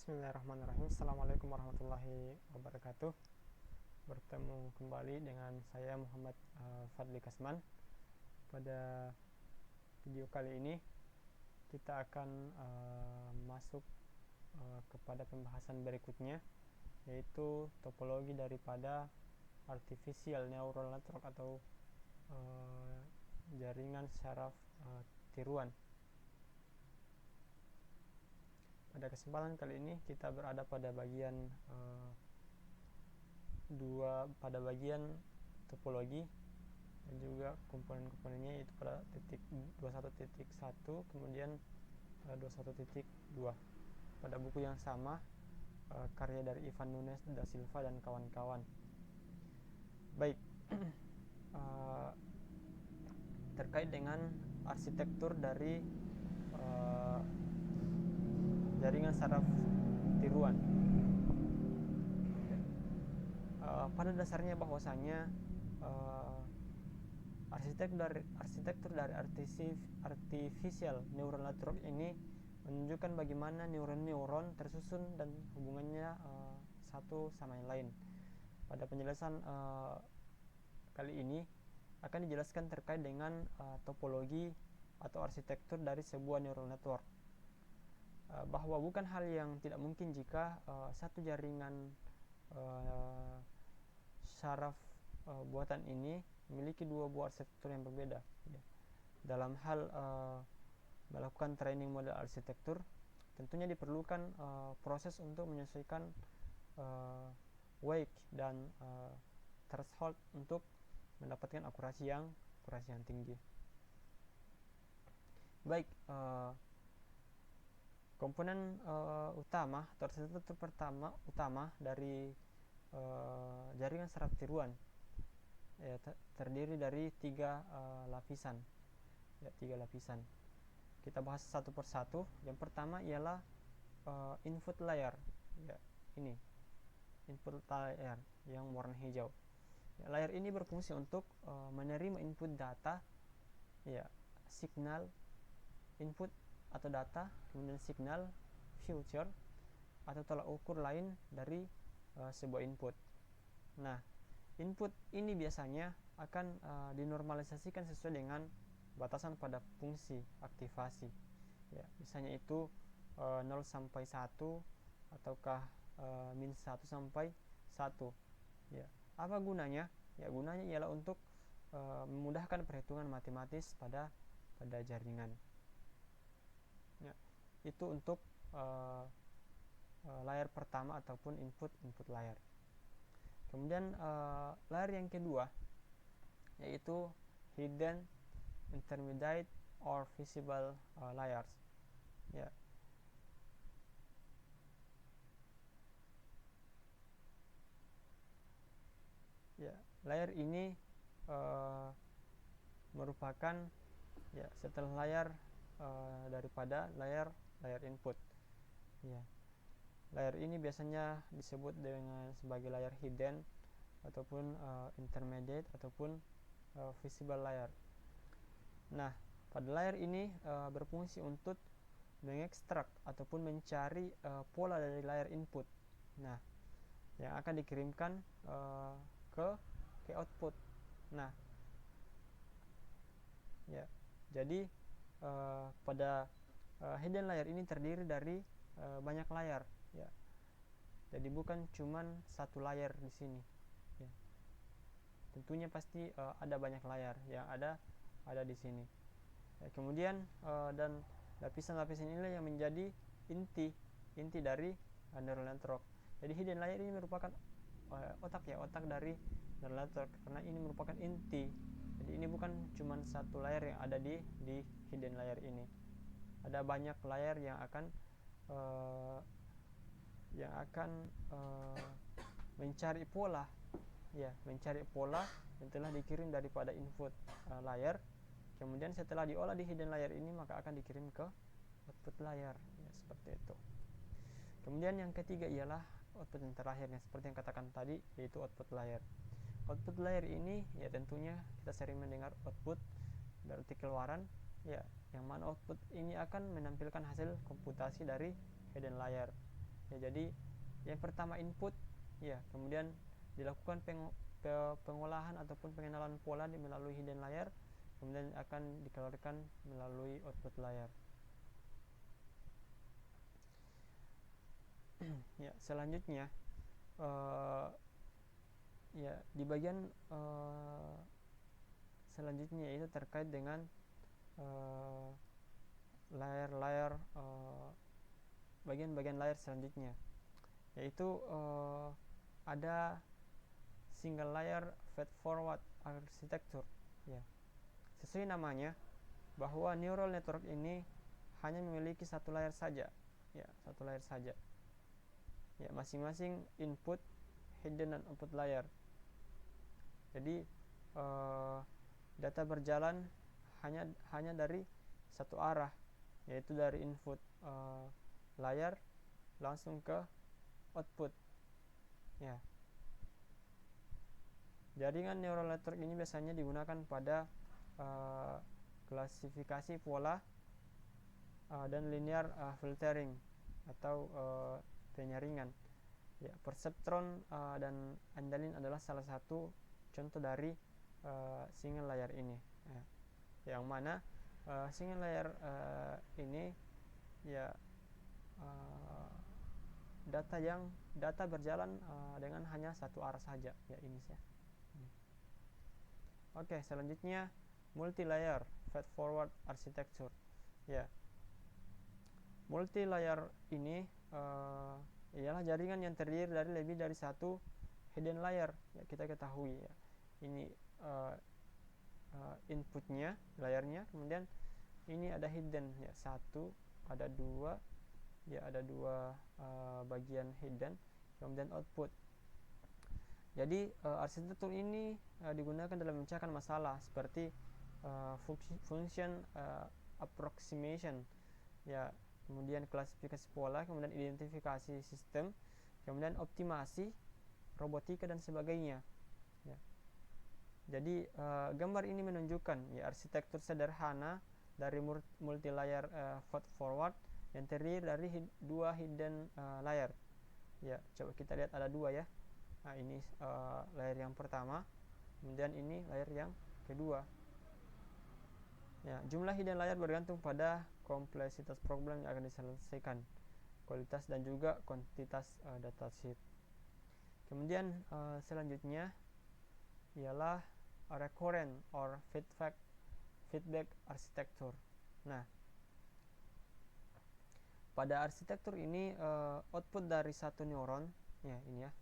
Bismillahirrahmanirrahim. Assalamualaikum warahmatullahi wabarakatuh. Bertemu kembali dengan saya Muhammad Fadli Kasman. Pada video kali ini kita akan masuk kepada pembahasan berikutnya, yaitu topologi daripada artificial neural network atau jaringan saraf tiruan. Pada kesempatan kali ini kita berada pada bagian bagian topologi dan juga komponen-komponennya, yaitu pada titik 21.1 kemudian 21.2 pada buku yang sama, karya dari Ivan Nunes da Silva dan kawan-kawan. Baik, terkait dengan arsitektur dari jaringan saraf tiruan. Pada dasarnya bahwasanya arsitektur dari artificial neural network ini menunjukkan bagaimana neuron-neuron tersusun dan hubungannya satu sama yang lain. Pada penjelasan kali ini akan dijelaskan terkait dengan topologi atau arsitektur dari sebuah neural network. Bahwa bukan hal yang tidak mungkin jika satu jaringan saraf buatan ini memiliki dua buah arsitektur yang berbeda. Dalam hal melakukan training model arsitektur, tentunya diperlukan proses untuk menyesuaikan weight dan threshold untuk mendapatkan akurasi yang tinggi. Baik, komponen utama atau arsitektur utama dari jaringan saraf tiruan terdiri dari tiga lapisan. Kita bahas satu persatu. Yang pertama ialah input layer. Ini input layer yang warna hijau. Layer ini berfungsi untuk menerima input data, signal input atau data, kemudian signal, future atau tolak ukur lain dari sebuah input. Nah, input ini biasanya akan dinormalisasikan sesuai dengan batasan pada fungsi aktivasi. Misalnya itu 0 sampai 1 ataukah min 1 sampai 1. Apa gunanya? Gunanya ialah untuk memudahkan perhitungan matematis pada jaringan. Itu untuk layer pertama ataupun input layer. Kemudian layer yang kedua yaitu hidden, intermediate, or visible layers. Layer ini merupakan setelah layer daripada layer input. Layer ini biasanya disebut dengan sebagai layer hidden ataupun intermediate ataupun visible layer. Nah, pada layer ini berfungsi untuk mengekstrak ataupun mencari pola dari layer input. Nah, yang akan dikirimkan ke output. Nah, jadi pada hidden layer ini terdiri dari banyak layer. Jadi bukan cuman satu layer di sini. Tentunya pasti ada banyak layer yang ada di sini. Kemudian dan lapisan-lapisan ini yang menjadi inti dari neural network. Jadi hidden layer ini merupakan otak dari neural network, karena ini merupakan inti. Jadi ini bukan cuma satu layer yang ada di hidden layer ini. Ada banyak layer yang akan mencari pola, yang telah dikirim daripada input layer. Kemudian setelah diolah di hidden layer ini, maka akan dikirim ke output layer, seperti itu. Kemudian yang ketiga ialah output yang terakhir, seperti yang katakan tadi, yaitu output layer. Output layer ini tentunya kita sering mendengar output berarti keluaran, yang mana output ini akan menampilkan hasil komputasi dari hidden layer. Ya, jadi yang pertama input, ya, kemudian dilakukan pengolahan ataupun pengenalan pola melalui hidden layer, kemudian akan dikeluarkan melalui output layer. Ya, selanjutnya ya di bagian selanjutnya itu terkait dengan layer-layer bagian-bagian layer selanjutnya, yaitu ada single layer feed forward architecture. Ya, sesuai namanya bahwa neural network ini hanya memiliki satu layer saja, ya, satu layer saja. Ya, masing-masing input, hidden dan output layer. Jadi data berjalan hanya dari satu arah, yaitu dari input layer langsung ke output. Ya. Jaringan neural network ini biasanya digunakan pada klasifikasi pola dan linear filtering atau penyaringan. Ya, perceptron dan Andalin adalah salah satu contoh dari single layer ini. Ya, yang mana single layer ini ya data berjalan dengan hanya satu arah saja, ya, ini ya. Oke, selanjutnya multi layer feed forward architecture. Ya, multi layer ini ialah jaringan yang terdiri dari lebih dari satu hidden layer. Ya, kita ketahui ya, ini inputnya, layernya, kemudian ini ada hidden, ya, satu, ada dua, ya, ada dua bagian hidden, kemudian output. Jadi arsitektur ini digunakan dalam memecahkan masalah seperti function approximation, ya, kemudian klasifikasi pola, kemudian identifikasi sistem, kemudian optimasi, robotika dan sebagainya. Ya. Jadi gambar ini menunjukkan ya arsitektur sederhana dari multi layer feed forward yang terdiri dari dua hidden layer. Ya, coba kita lihat ada dua ya. Nah, ini layer yang pertama, kemudian ini layer yang kedua. Ya, jumlah hidden layer bergantung pada kompleksitas problem yang akan diselesaikan, kualitas dan juga kuantitas datasheet. Kemudian selanjutnya ialah recurrent or feedback architecture. Nah, pada arsitektur ini output dari satu neuron, ya, ini ya,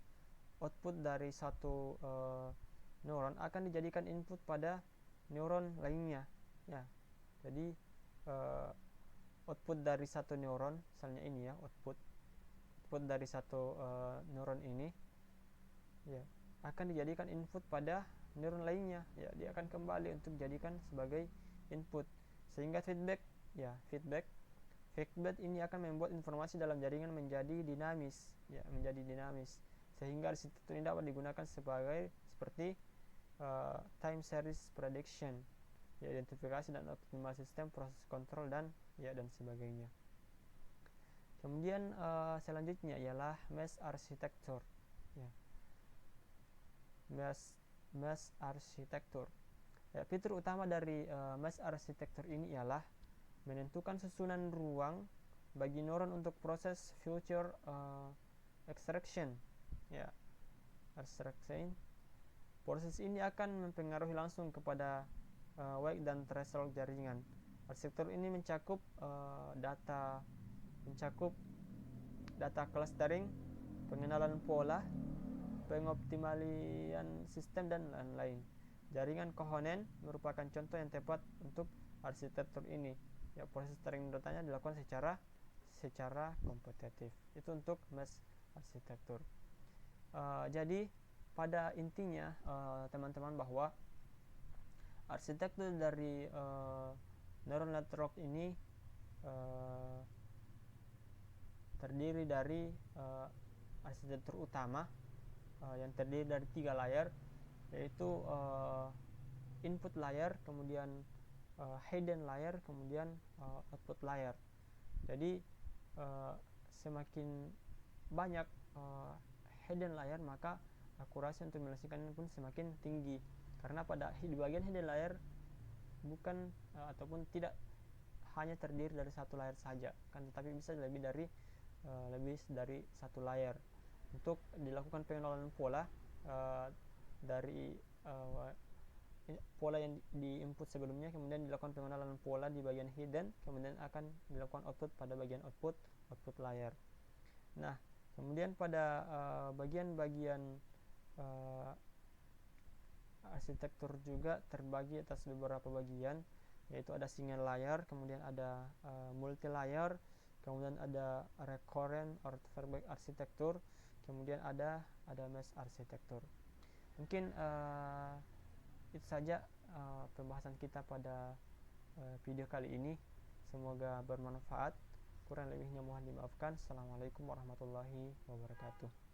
output dari satu neuron akan dijadikan input pada neuron lainnya. Ya, jadi output dari satu neuron, misalnya ini ya, output dari satu neuron ini, ya, akan dijadikan input pada neuron lainnya. Ya, dia akan kembali untuk dijadikan sebagai input, sehingga feedback ini akan membuat informasi dalam jaringan menjadi dinamis, ya, sehingga arsitektur ini dapat digunakan seperti time series prediction, ya, identifikasi dan optimasi sistem, proses kontrol dan sebagainya. Kemudian selanjutnya ialah mesh architecture. Ya. Mesh architecture. Ya, fitur utama dari mesh architecture ini ialah menentukan susunan ruang bagi neuron untuk proses feature extraction. Ya, extraction. Proses ini akan mempengaruhi langsung kepada weight dan threshold jaringan. Arsitektur ini mencakup data clustering, pengenalan pola, pengoptimalian sistem dan lain-lain. Jaringan kohonen merupakan contoh yang tepat untuk arsitektur ini. Ya, proses training datanya dilakukan secara kompetitif. Itu untuk mesh arsitektur. Jadi pada intinya teman-teman bahwa arsitektur dari neural network ini terdiri dari arsitektur utama yang terdiri dari 3 layer, yaitu input layer, kemudian hidden layer, kemudian output layer. Jadi semakin banyak hidden layer, maka akurasi untuk menyelesaikannya pun semakin tinggi, karena di bagian hidden layer bukan ataupun tidak hanya terdiri dari satu layer saja kan, tetapi bisa lebih dari satu layer. Untuk dilakukan pengenalan pola dari pola yang di input sebelumnya, kemudian dilakukan pengenalan pola di bagian hidden, kemudian akan dilakukan output pada bagian output layer. Nah, kemudian pada bagian-bagian arsitektur juga terbagi atas beberapa bagian, yaitu ada single layer, kemudian ada multi layer, kemudian ada recurrent or fabric arsitektur, kemudian ada mesh arsitektur. Mungkin itu saja pembahasan kita pada video kali ini. Semoga bermanfaat. Kurang lebihnya mohon dimaafkan. Assalamualaikum warahmatullahi wabarakatuh.